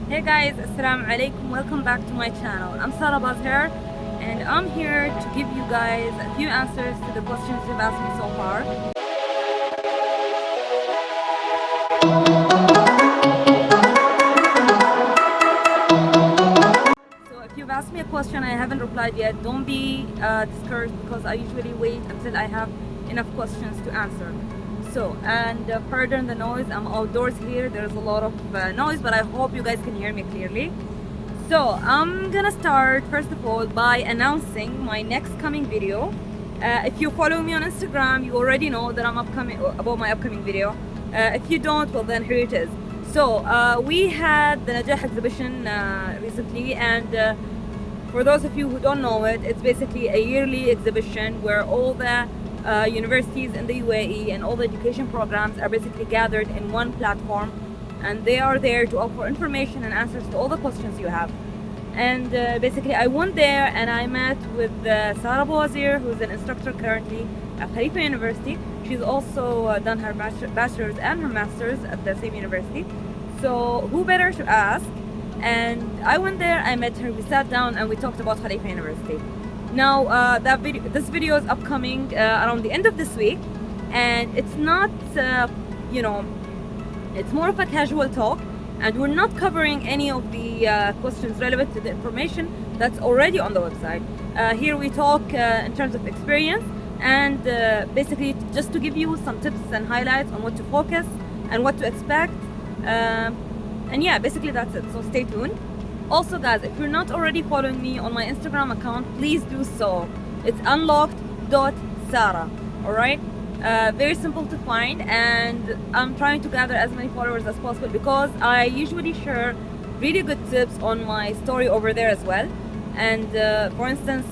Hey guys, assalamu alaikum, welcome back to my channel. I'm Sarah here and I'm here to give you guys a few answers to the questions you've asked me so far. So if you've asked me a question I haven't replied yet, don't be discouraged because I usually wait until I have enough questions to answer. So, and pardon the noise, I'm outdoors here, there's a lot of noise, but I hope you guys can hear me clearly. So, I'm gonna start first of all by announcing my next coming video. If you follow me on Instagram, you already know that I'm about my upcoming video. If you don't, well then here it is. So, we had the Najah exhibition recently, and for those of you who don't know it, it's basically a yearly exhibition where all the universities in the UAE and all the education programs are basically gathered in one platform, and they are there to offer information and answers to all the questions you have. And basically I went there and I met with Sarah Bouazir, who's an instructor currently at Khalifa University. She's also done her bachelor's and her master's at the same university. So who better to ask? And I went there, I met her, we sat down and we talked about Khalifa University. Now this video is upcoming around the end of this week, and it's not it's more of a casual talk, and we're not covering any of the questions relevant to the information that's already on the website. Here we talk in terms of experience, and basically just to give you some tips and highlights on what to focus and what to expect, and yeah, basically that's it, so stay tuned. Also guys, if you're not already following me on my Instagram account, please do so. It's unlocked.sarah. Alright? Very simple to find, and I'm trying to gather as many followers as possible because I usually share really good tips on my story over there as well. And for instance,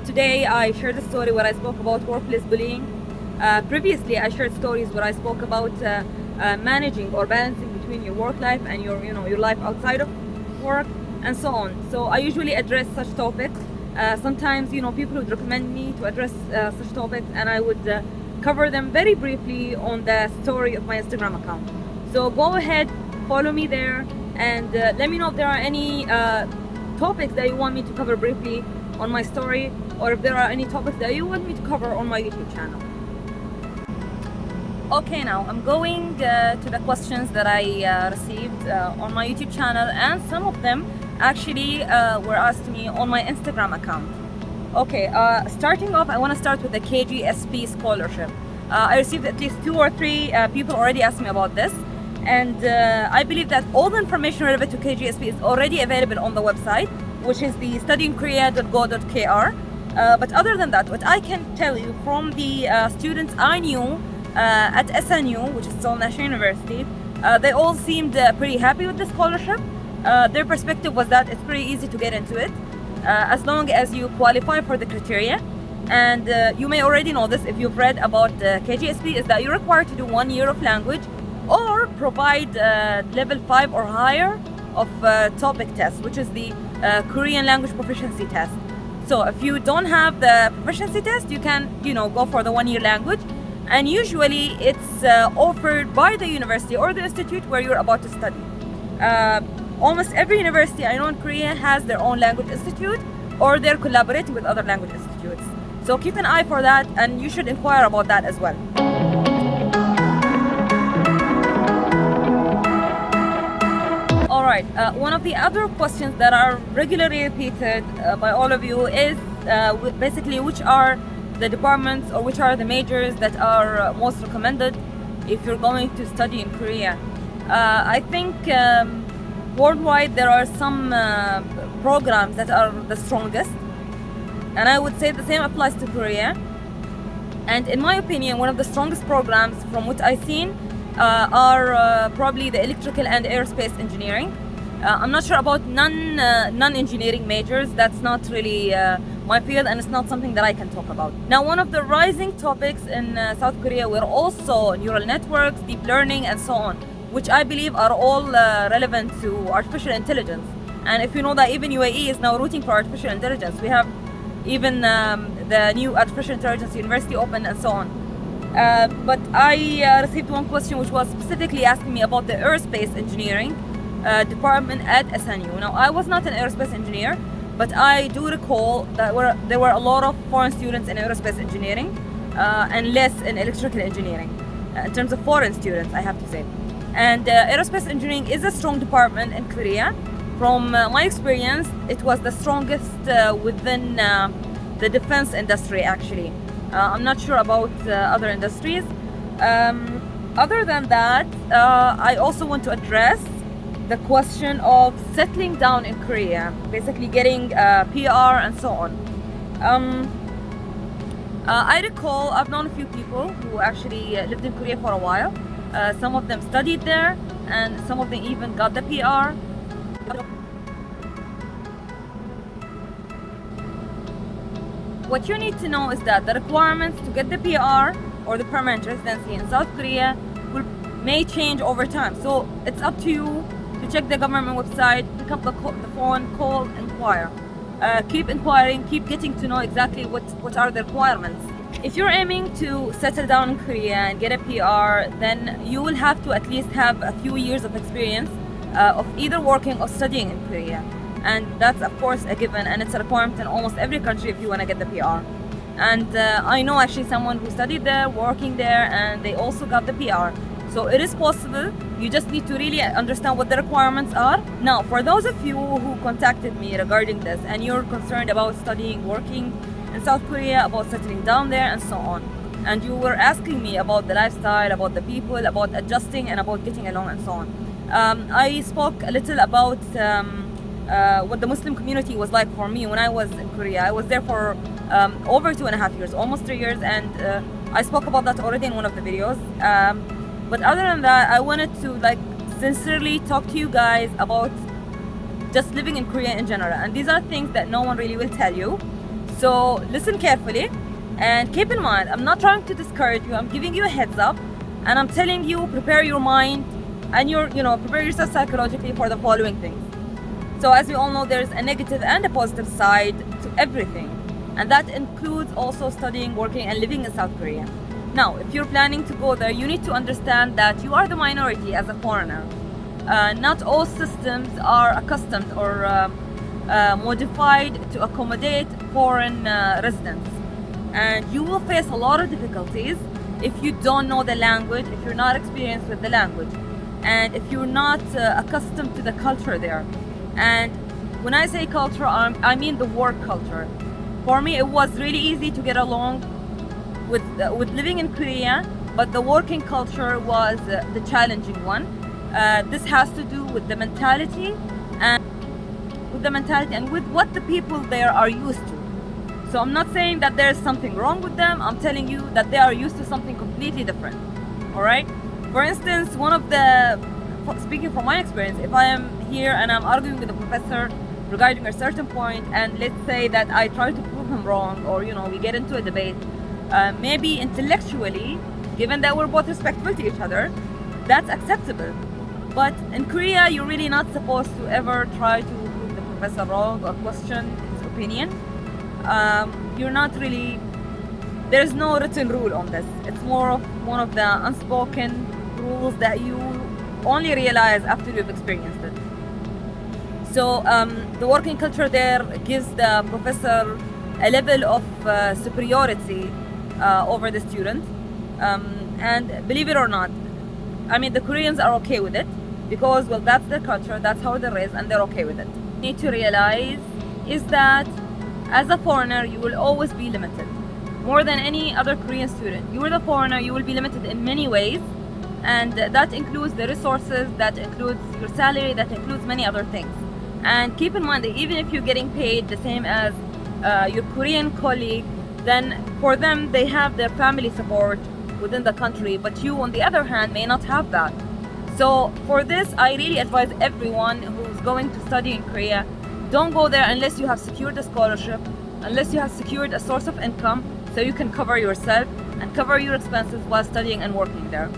today I shared a story where I spoke about workplace bullying. Previously I shared stories where I spoke about managing or balancing between your work life and your life outside of work, and so on. So I usually address such topics. Sometimes people would recommend me to address such topics, and I would cover them very briefly on the story of my Instagram account. So go ahead, follow me there, and let me know if there are any topics that you want me to cover briefly on my story, or if there are any topics that you want me to cover on my YouTube channel. Okay, now I'm going to the questions that I received on my YouTube channel, and some of them actually were asked me on my Instagram account. Okay, starting off, I want to start with the KGSP scholarship. I received at least 2 or 3 people already asked me about this, and I believe that all the information relevant to KGSP is already available on the website, which is the studyinkorea.go.kr. But other than that, what I can tell you from the students I knew at SNU, which is Seoul National University, they all seemed pretty happy with the scholarship. Their perspective was that it's pretty easy to get into it as long as you qualify for the criteria. And you may already know this if you've read about KGSP, is that you're required to do 1 year of language or provide level 5 or higher of TOPIK test, which is the Korean language proficiency test. So if you don't have the proficiency test, you can go for the 1 year language. And usually it's offered by the university or the institute where you're about to study. Almost every university I know in Korea has their own language institute, or they're collaborating with other language institutes. So keep an eye for that, and you should inquire about that as well. Alright, one of the other questions that are regularly repeated by all of you is basically which are the departments or which are the majors that are most recommended if you're going to study in Korea. I think worldwide there are some programs that are the strongest, and I would say the same applies to Korea. And in my opinion, one of the strongest programs from what I've seen are probably the electrical and aerospace engineering. I'm not sure about non-engineering majors. That's not really my field, and it's not something that I can talk about. Now, one of the rising topics in South Korea were also neural networks, deep learning, and so on, which I believe are all relevant to artificial intelligence. And if you know that even UAE is now rooting for artificial intelligence, we have even the new artificial intelligence university open and so on. But I received one question which was specifically asking me about the aerospace engineering, department at SNU. Now, I was not an aerospace engineer, but I do recall that there were a lot of foreign students in aerospace engineering and less in electrical engineering. In terms of foreign students, I have to say. And aerospace engineering is a strong department in Korea. From my experience, it was the strongest within the defense industry, actually. I'm not sure about other industries. Other than that, I also want to address the question of settling down in Korea, basically getting PR and so on. I recall I've known a few people who actually lived in Korea for a while. Some of them studied there, and some of them even got the PR. What you need to know is that the requirements to get the PR or the permanent residency in South Korea may change over time. So it's up to you to check the government website, pick up the phone, call, inquire. Keep inquiring, keep getting to know exactly what are the requirements. If you're aiming to settle down in Korea and get a PR, then you will have to at least have a few years of experience of either working or studying in Korea. And that's of course a given, and it's a requirement in almost every country if you want to get the PR. And I know actually someone who studied there, working there, and they also got the PR. So it is possible. You just need to really understand what the requirements are. Now, for those of you who contacted me regarding this and you're concerned about studying, working in South Korea, about settling down there and so on, and you were asking me about the lifestyle, about the people, about adjusting and about getting along and so on. I spoke a little about what the Muslim community was like for me when I was in Korea. I was there for over 2.5 years, almost 3 years, and I spoke about that already in one of the videos. But other than that, I wanted to sincerely talk to you guys about just living in Korea in general. And these are things that no one really will tell you. So listen carefully and keep in mind, I'm not trying to discourage you. I'm giving you a heads up, and I'm telling you, prepare your mind and prepare yourself psychologically for the following things. So as we all know, there's a negative and a positive side to everything. And that includes also studying, working, and living in South Korea. Now, if you're planning to go there, you need to understand that you are the minority as a foreigner. Not all systems are accustomed or modified to accommodate foreign residents. And you will face a lot of difficulties if you don't know the language, if you're not experienced with the language, and if you're not accustomed to the culture there. And when I say culture, I mean the work culture. For me, it was really easy to get along with living in Korea, but the working culture was the challenging one. This has to do with the mentality and with what the people there are used to. So I'm not saying that there's something wrong with them. I'm telling you that they are used to something completely different. All right. For instance, speaking from my experience, if I am here and I'm arguing with a professor regarding a certain point, and let's say that I try to prove him wrong, or we get into a debate, maybe intellectually, given that we're both respectful to each other, that's acceptable. But in Korea, you're really not supposed to ever try to prove the professor wrong or question his opinion. There's no written rule on this. It's more of one of the unspoken rules that you only realize after you've experienced it. So the working culture there gives the professor a level of superiority over the student. And believe it or not, the Koreans are okay with it because, well, that's their culture, that's how it is, and they're okay with it. What you need to realize is that as a foreigner, you will always be limited. More than any other Korean student, you are the foreigner, you will be limited in many ways. And that includes the resources, that includes your salary, that includes many other things. And keep in mind that even if you're getting paid the same as your Korean colleague, then for them, they have their family support within the country, but you, on the other hand, may not have that. So for this, I really advise everyone who's going to study in Korea, don't go there unless you have secured a scholarship, unless you have secured a source of income so you can cover yourself and cover your expenses while studying and working there.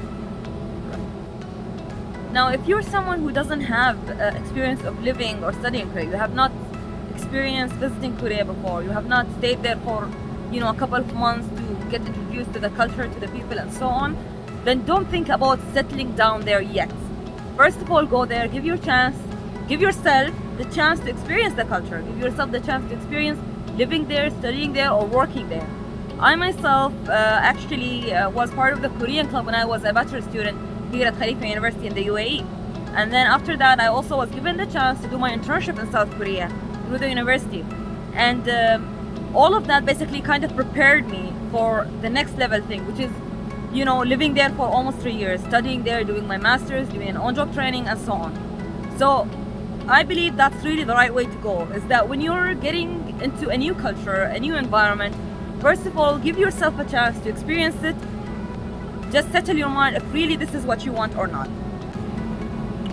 Now, if you're someone who doesn't have experience of living or studying Korea, you have not experienced visiting Korea before, you have not stayed there for a couple of months to get introduced to the culture, to the people and so on, then don't think about settling down there yet. First of all, go there, give yourself the chance to experience the culture, give yourself the chance to experience living there, studying there, or working there. I myself actually was part of the Korean club when I was a bachelor student here at Khalifa University in the UAE. And then after that, I also was given the chance to do my internship in South Korea through the university. And all of that basically kind of prepared me for the next level thing, which is, you know, living there for almost 3 years, studying there, doing my master's, doing an on-job training, and so on. So I believe that's really the right way to go, is that when you're getting into a new culture, a new environment, first of all, give yourself a chance to experience it. Just settle your mind if really this is what you want or not.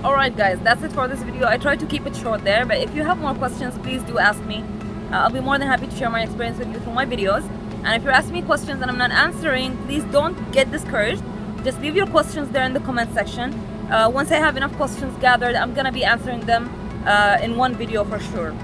Alright guys, that's it for this video. I tried to keep it short there, but if you have more questions, please do ask me. I'll be more than happy to share my experience with you through my videos. And if you're asking me questions and I'm not answering, please don't get discouraged. Just leave your questions there in the comment section. Once I have enough questions gathered, I'm gonna be answering them in one video for sure.